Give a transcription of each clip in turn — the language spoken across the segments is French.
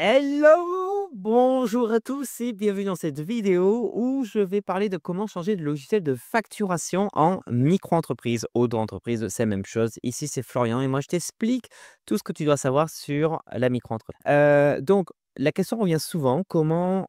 Hello! Bonjour à tous et bienvenue dans cette vidéo où je vais parler de comment changer de logiciel de facturation en micro-entreprise. Auto-entreprise, c'est la même chose. Ici, c'est Florian et moi, je t'explique tout ce que tu dois savoir sur la micro-entreprise. Donc, la question revient souvent, comment,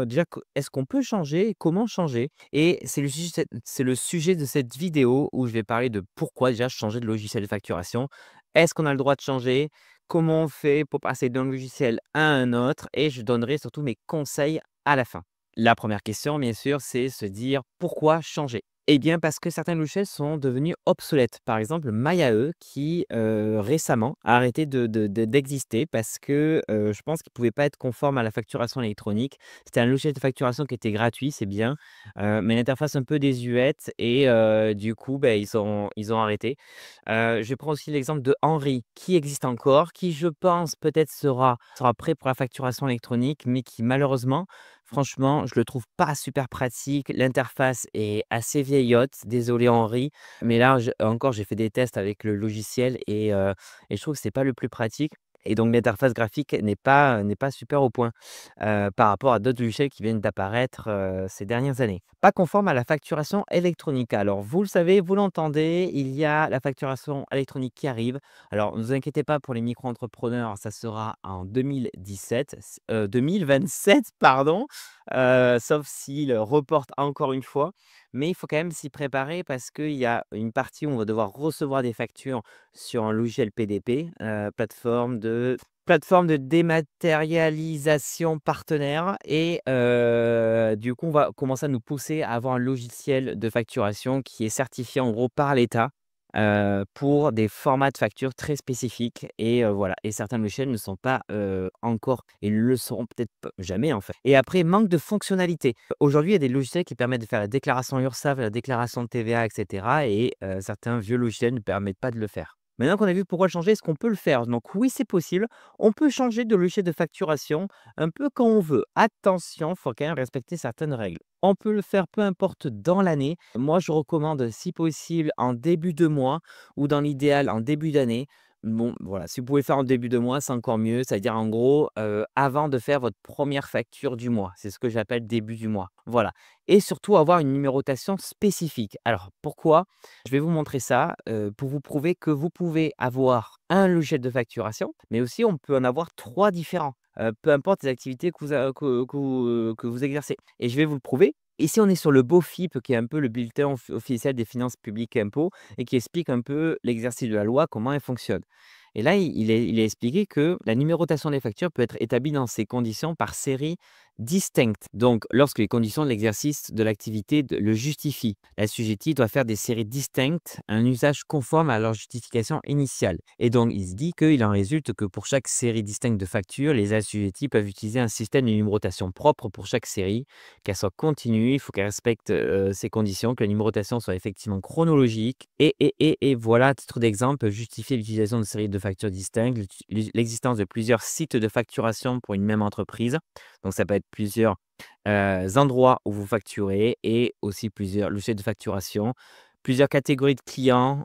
déjà, est-ce qu'on peut changer et comment changer? Et c'est le sujet de cette vidéo où je vais parler de pourquoi déjà changer de logiciel de facturation. Est-ce qu'on a le droit de changer? Comment on fait pour passer d'un logiciel à un autre? Et je donnerai surtout mes conseils à la fin. La première question, bien sûr, c'est se dire pourquoi changer? Eh bien, parce que certains logiciels sont devenus obsolètes. Par exemple, MyAE qui récemment a arrêté d'exister parce que je pense qu'il ne pouvait pas être conforme à la facturation électronique. C'était un logiciel de facturation qui était gratuit, c'est bien, mais l'interface un peu désuète et du coup, ben, ils ont arrêté. Je prends aussi l'exemple de Henry qui existe encore, qui je pense peut-être sera prêt pour la facturation électronique, mais qui malheureusement, franchement, je le trouve pas super pratique. L'interface est assez vieillotte, désolé Henry, mais là encore j'ai fait des tests avec le logiciel et je trouve que c'est pas le plus pratique et donc l'interface graphique n'est pas super au point, par rapport à d'autres logiciels qui viennent d'apparaître, ces dernières années. Pas conforme à la facturation électronique. Alors vous le savez, vous l'entendez, il y a la facturation électronique qui arrive. Alors ne vous inquiétez pas pour les micro-entrepreneurs, ça sera en 2017, 2027 pardon, sauf s'ils reportent encore une fois. Mais il faut quand même s'y préparer parce qu'il y a une partie où on va devoir recevoir des factures sur un logiciel PDP, plateforme de dématérialisation partenaire et du coup, on va commencer à nous pousser à avoir un logiciel de facturation qui est certifié en gros par l'État, pour des formats de facture très spécifiques et voilà et certains logiciels ne sont pas, encore et ne le seront peut-être p jamais en fait et après manque de fonctionnalités. Aujourd'hui, il y a des logiciels qui permettent de faire la déclaration URSSAF, la déclaration de TVA et cetera et certains vieux logiciels ne permettent pas de le faire. Maintenant qu'on a vu pourquoi changer, est-ce qu'on peut le faire? Donc oui, c'est possible. On peut changer de logiciel de facturation un peu quand on veut. Attention, il faut quand même respecter certaines règles. On peut le faire peu importe dans l'année. Moi, je recommande si possible en début de mois ou dans l'idéal en début d'année. Bon, voilà, si vous pouvez le faire en début de mois, c'est encore mieux. C'est-à-dire en gros, avant de faire votre première facture du mois. C'est ce que j'appelle début du mois. Voilà. Et surtout avoir une numérotation spécifique. Alors pourquoi? Je vais vous montrer ça, pour vous prouver que vous pouvez avoir un logiciel de facturation, mais aussi on peut en avoir 3 différents, peu importe les activités que vous exercez et je vais vous le prouver. Ici, on est sur le BOFIP qui est un peu le bulletin officiel des finances publiques et impôts et qui explique un peu l'exercice de la loi, comment elle fonctionne et là, il est expliqué que la numérotation des factures peut être établie dans ces conditions par série distincte. Donc, lorsque les conditions de l'exercice de l'activité le justifient, l'assujetti doit faire des séries distinctes, un usage conforme à leur justification initiale. Et donc, il se dit qu'il en résulte que pour chaque série distincte de factures, les assujettis peuvent utiliser un système de numérotation propre pour chaque série, qu'elle soit continue, il faut qu'elle respecte ces conditions, que la numérotation soit effectivement chronologique. Et voilà, à titre d'exemple, justifier l'utilisation de séries de factures distinctes, l'existence de plusieurs sites de facturation pour une même entreprise. Donc, ça peut être plusieurs endroits où vous facturez et aussi plusieurs logiciels de facturation, plusieurs catégories de clients,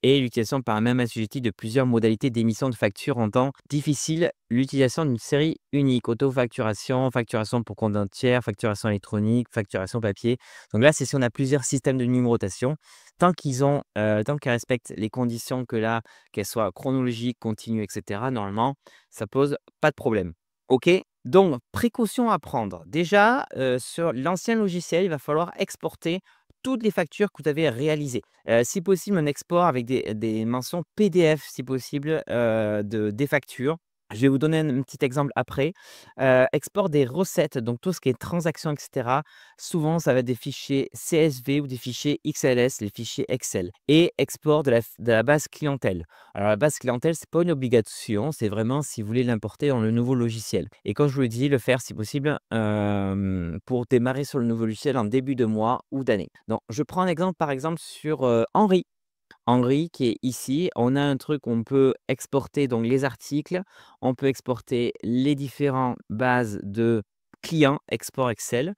et l'utilisation par un même assujetti de plusieurs modalités d'émission de facture rendant difficile l'utilisation d'une série unique. Autofacturation, facturation pour compte d'un tiers, facturation électronique, facturation papier. Donc là, c'est si on a plusieurs systèmes de numérotation. Tant qu'ils respectent les conditions que là, qu'elles soient chronologiques, continues et cetera, normalement, ça pose pas de problème. OK? Donc, précautions à prendre. Déjà, sur l'ancien logiciel, il va falloir exporter toutes les factures que vous avez réalisées. Si possible, un export avec des mentions PDF, si possible, des factures. Je vais vous donner un petit exemple après. Export des recettes, donc tout ce qui est transactions et cetera. Souvent, ça va être des fichiers CSV ou des fichiers XLS, les fichiers Excel et export de la base clientèle. Alors la base clientèle, c'est pas une obligation, c'est vraiment si vous voulez l'importer dans le nouveau logiciel et quand je vous le dis, le faire si possible, pour démarrer sur le nouveau logiciel en début de mois ou d'année. Donc je prends un exemple, par exemple, sur, Henry. Henry qui est ici, on a un truc où on peut exporter donc les articles, on peut exporter les différentes bases de clients, export Excel.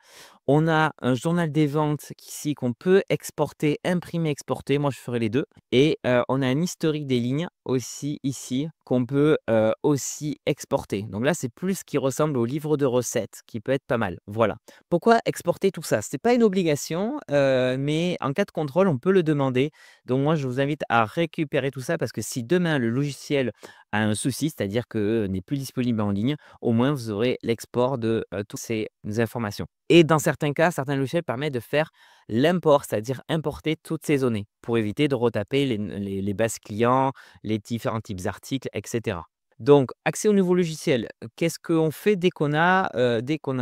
On a un journal des ventes ici qu'on peut exporter, imprimer, exporter. Moi, je ferai les 2 et on a un historique des lignes aussi ici qu'on peut, aussi exporter. Donc là, c'est plus ce qui ressemble au livre de recettes qui peut être pas mal. Voilà. Pourquoi exporter tout ça? C'est pas une obligation, mais en cas de contrôle, on peut le demander. Donc moi, je vous invite à récupérer tout ça parce que si demain le logiciel a un souci, c'est-à-dire que, n'est plus disponible en ligne, au moins vous aurez l'export de, toutes ces informations. Et dans certains cas, certains logiciels permettent de faire l'import, c'est-à-dire importer toutes ces données pour éviter de retaper les bases clients, les différents types d'articles, et cetera. Donc, accès au nouveau logiciel, qu'est-ce qu'on fait dès qu'on a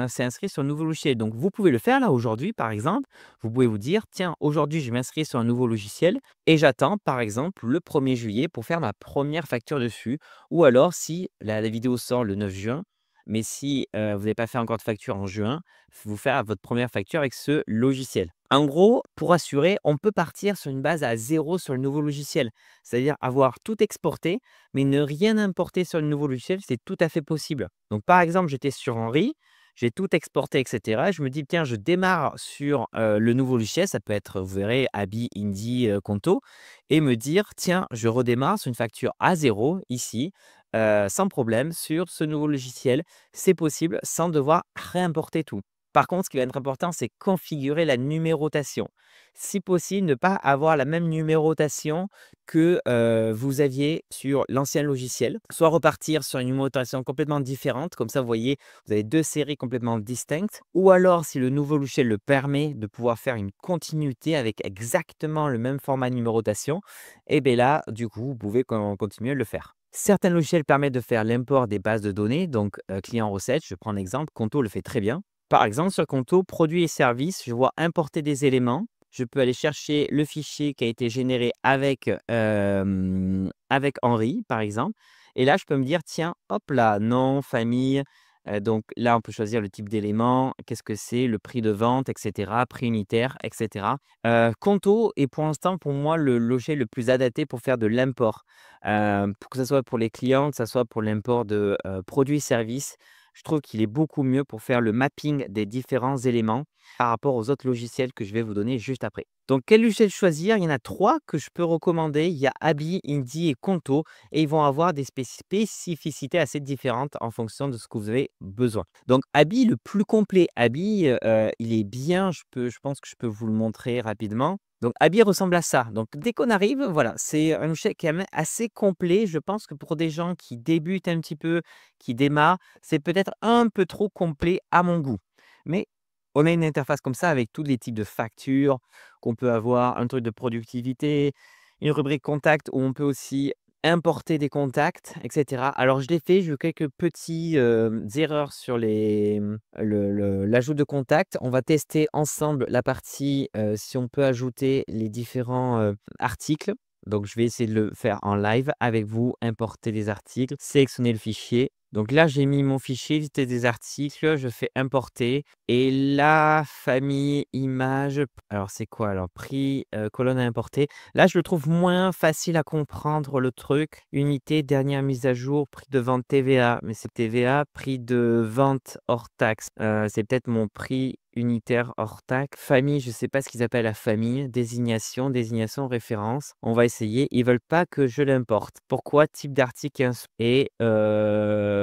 s'est inscrit sur le nouveau logiciel? Donc, vous pouvez le faire là aujourd'hui, par exemple. Vous pouvez vous dire: «Tiens, aujourd'hui, je m'inscris sur un nouveau logiciel et j'attends, par exemple, le 1er juillet pour faire ma première facture dessus». Ou alors si la vidéo sort le 9 juin, mais si, vous n'avez pas fait encore de facture en juin, vous faire votre première facture avec ce logiciel. En gros, pour assurer, on peut partir sur une base à 0 sur le nouveau logiciel. C'est-à-dire avoir tout exporté, mais ne rien importer sur le nouveau logiciel, c'est tout à fait possible. Donc par exemple, j'étais sur Henry, j'ai tout exporté et cetera. Je me dis: «Tiens, je démarre sur, le nouveau logiciel», ça peut être, vous verrez, Abi, Indie, Conto et me dire: «Tiens, je redémarre sur une facture à 0 ici, sans problème sur ce nouveau logiciel». C'est possible sans devoir réimporter tout. Par contre, ce qui va être important, c'est configurer la numérotation. Si possible, ne pas avoir la même numérotation que, vous aviez sur l'ancien logiciel. Soit repartir sur une numérotation complètement différente, comme ça, vous voyez, vous avez 2 séries complètement distinctes. Ou alors, si le nouveau logiciel le permet, de pouvoir faire une continuité avec exactement le même format de numérotation et beh, là, du coup, vous pouvez continuer à le faire. Certains logiciels permettent de faire l'import des bases de données, donc client recette, je prends l'exemple, Conto le fait très bien. Par exemple, sur Conto, produits et services, je vois importer des éléments. Je peux aller chercher le fichier qui a été généré avec Henri, par exemple. Et là, je peux me dire, tiens, hop là, nom, famille. Donc là, on peut choisir le type d'élément, qu'est-ce que c'est, le prix de vente, etc., prix unitaire, etc. Conto est pour l'instant, pour moi, le logiciel le plus adapté pour faire de l'import. Pour que ce soit pour les clients, que ce soit pour l'import de produits et services. Je trouve qu'il est beaucoup mieux pour faire le mapping des différents éléments par rapport aux autres logiciels que je vais vous donner juste après. Donc, quel logiciel choisir? Il y en a 3 que je peux recommander. Il y a Abi, Indie et Conto et ils vont avoir des spécificités assez différentes en fonction de ce que vous avez besoin. Donc, Abi, le plus complet, Abi, il est bien. Je pense que je peux vous le montrer rapidement. Donc, Abi ressemble à ça. Donc, dès qu'on arrive, voilà, c'est un logiciel qui est quand même assez complet. Je pense que pour des gens qui débutent un petit peu, qui démarrent, c'est peut-être un peu trop complet à mon goût. Mais on a une interface comme ça avec tous les types de factures qu'on peut avoir, un truc de productivité, une rubrique contact où on peut aussi importer des contacts, et cetera. Alors je l'ai fait, j'ai eu quelques petits, erreurs sur l'ajout de contacts. On va tester ensemble la partie, si on peut ajouter les différents, articles. Donc je vais essayer de le faire en live avec vous, importer les articles, sélectionner le fichier. Donc là, j'ai mis mon fichier, liste des articles, je fais importer et la famille, image, alors c'est quoi alors? Prix, colonne à importer. Là, je le trouve moins facile à comprendre le truc. Unité, dernière mise à jour, prix de vente TVA, mais c'est TVA, prix de vente hors taxe. C'est peut-être mon prix unitaire hors taxe. Famille, je ne sais pas ce qu'ils appellent la famille. Désignation, référence. On va essayer. Ils veulent pas que je l'importe. Pourquoi? Type d'article et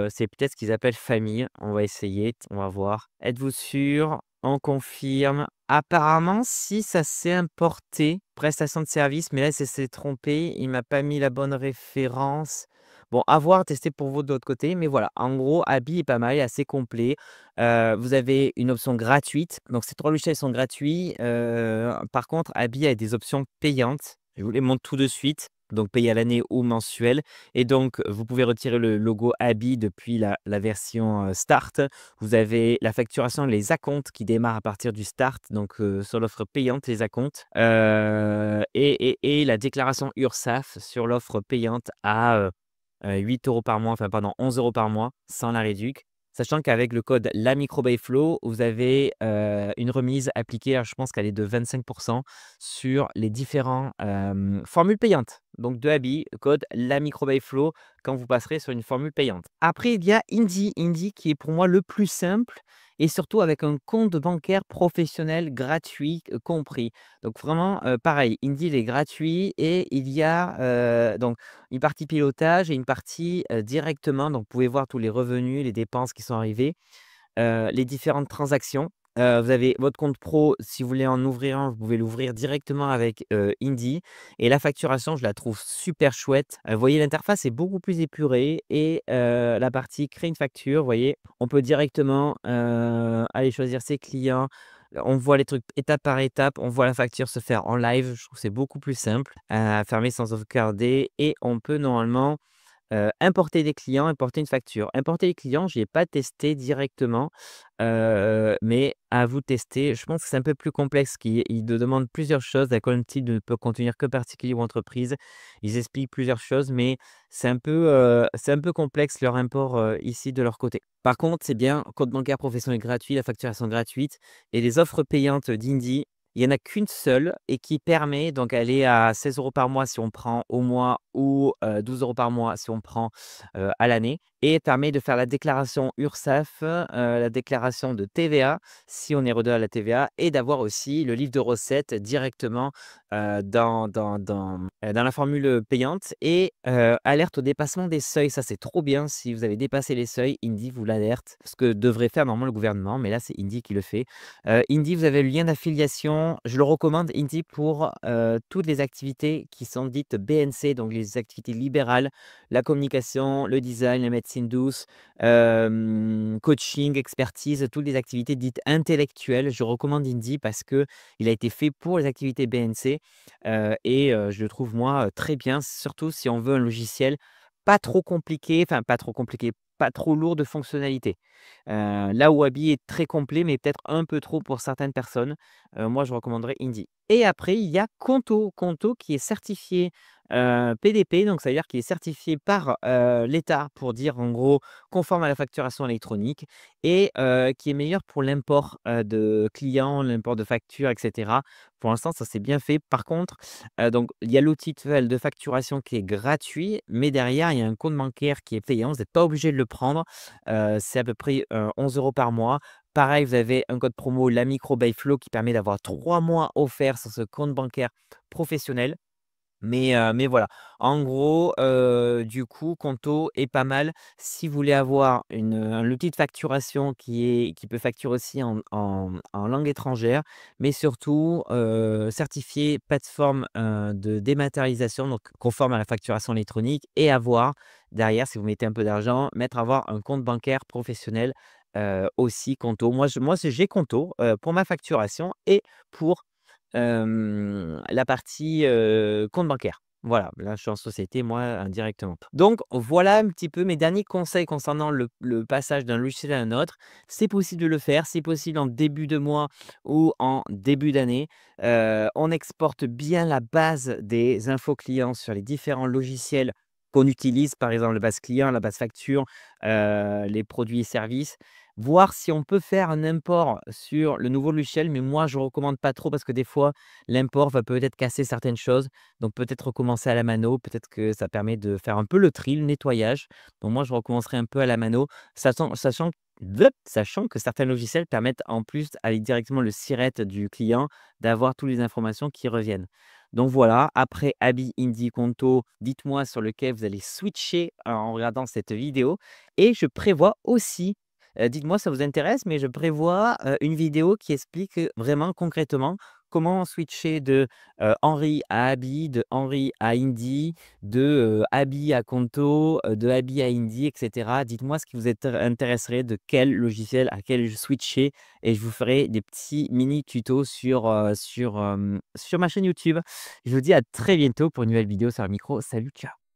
c'est peut-être ce qu'ils appellent famille. On va essayer, on va voir. Êtes-vous sûr? On confirme. Apparemment, si ça s'est importé, prestation de service, mais là, ça s'est trompé. Il m'a pas mis la bonne référence. Bon, à voir, tester pour vous de l'autre côté. Mais voilà, en gros, Abi est pas mal, il est assez complet. Vous avez une option gratuite. Donc, ces 3 logiciels sont gratuits. Par contre, Abi a des options payantes. Je vous les montre tout de suite. Donc, payer à l'année ou mensuel. Et donc, vous pouvez retirer le logo Abi depuis la version Start. Vous avez la facturation, les acomptes qui démarrent à partir du Start. Donc, sur l'offre payante, les acomptes. Et la déclaration URSSAF sur l'offre payante à 8 € par mois, enfin pardon, 11 € par mois sans la réduc. Sachant qu'avec le code LAMICROBYFLOW, vous avez, une remise appliquée, alors je pense qu'elle est de 25 sur les différents, formules payantes. donc de Abi, code la Microbyflow quand vous passerez sur une formule payante. Après, il y a Indy, Indy qui est pour moi le plus simple et surtout avec un compte bancaire professionnel gratuit, compris. Donc vraiment, pareil, Indy il est gratuit et il y a, donc une partie pilotage et une partie, directement, donc vous pouvez voir tous les revenus, les dépenses qui sont arrivées, les différentes transactions. Vous avez votre compte pro, si vous voulez en ouvrir un, vous pouvez l'ouvrir directement avec, Indy et la facturation, je la trouve super chouette. Vous voyez, l'interface est beaucoup plus épurée et la partie créer une facture, vous voyez, on peut directement, aller choisir ses clients. On voit les trucs étape par étape, on voit la facture se faire en live. Je trouve que c'est beaucoup plus simple à fermer sans sauvegarder et on peut normalement importer des clients, importer une facture. Importer les clients, je n'ai pas testé directement, mais à vous de tester. Je pense que c'est un peu plus complexe, il te demande plusieurs choses. La colonne titre ne peut contenir que particulier ou entreprise. Ils expliquent plusieurs choses, mais c'est un peu complexe leur import, ici de leur côté. Par contre, c'est bien, compte bancaire professionnel gratuit, la facturation gratuite et les offres payantes d'Indy, il y en a qu'une seule et qui permet donc elle est à 16 € par mois si on prend au mois ou 12 € par mois si on prend, à l'année et permet de faire la déclaration URSSAF, la déclaration de TVA si on est redevable à la TVA et d'avoir aussi le livre de recettes directement, dans la formule, payante et alerte au dépassement des seuils. Ça, c'est trop bien. Si vous avez dépassé les seuils, Indy vous l'alerte, ce que devrait faire normalement le gouvernement, mais là, c'est Indy qui le fait. Indy, vous avez le lien d'affiliation. Je le recommande, Indy, pour, toutes les activités qui sont dites BNC, donc les activités libérales, la communication, le design, la médecine douce, coaching, expertise, toutes les activités dites intellectuelles. Je recommande Indy parce que il a été fait pour les activités BNC, et je le trouve moi, très bien, surtout si on veut un logiciel pas trop compliqué, enfin pas trop compliqué, pas trop lourd de fonctionnalités. Là où Abi est très complet, mais peut-être un peu trop pour certaines personnes, moi je recommanderais Indy. Et après il y a Conto, Conto qui est certifié, PDP, donc ça veut dire qu'il est certifié par, l'État pour dire en gros conforme à la facturation électronique et qui est meilleur pour l'import, de clients, l'import de factures et cetera. Pour l'instant, ça c'est bien fait. Par contre, donc il y a l'outil de facturation qui est gratuit, mais derrière il y a un compte bancaire qui est payant. Vous n'êtes pas obligé de le prendre. C'est à peu près, 11 € par mois. Pareil, vous avez un code promo la micro by Flow qui permet d'avoir 3 mois offerts sur ce compte bancaire professionnel. Mais voilà, en gros, du coup, Conto est pas mal si vous voulez avoir un outil de facturation qui peut facturer aussi en langue étrangère, mais surtout, certifié plateforme, de dématérialisation, donc conforme à la facturation électronique et avoir derrière, si vous mettez un peu d'argent, avoir un compte bancaire professionnel, aussi Conto. J'ai Conto, pour ma facturation et pour la partie, compte bancaire. Voilà, là, je suis en société, moi, indirectement. Donc voilà un petit peu mes derniers conseils concernant le passage d'un logiciel à un autre. C'est possible de le faire, c'est possible en début de mois ou en début d'année. On exporte bien la base des infos clients sur les différents logiciels qu'on utilise, par exemple, la base client, la base facture, les produits et services. Voir si on peut faire un import sur le nouveau logiciel, mais moi je recommande pas trop parce que des fois l'import va peut-être casser certaines choses. Donc peut-être recommencer à la mano, peut-être que ça permet de faire un peu le tri, le nettoyage. Donc moi je recommencerai un peu à la mano, sachant que certains logiciels permettent en plus avec directement le SIRET du client d'avoir toutes les informations qui reviennent. Donc voilà, après Abi, Indie, Conto, dites-moi sur lequel vous allez switcher en regardant cette vidéo et je prévois aussi dites-moi si ça vous intéresse, mais je prévois, une vidéo qui explique, vraiment concrètement comment switcher de, Henry à Abi, de Henry à Indy, de, Abi à Conto, de Abi à Indy et cetera. Dites-moi ce qui vous intéresserait, de quel logiciel à quel switcher et je vous ferai des petits mini tutos sur ma chaîne YouTube. Je vous dis à très bientôt pour une nouvelle vidéo sur le micro. Salut, ciao.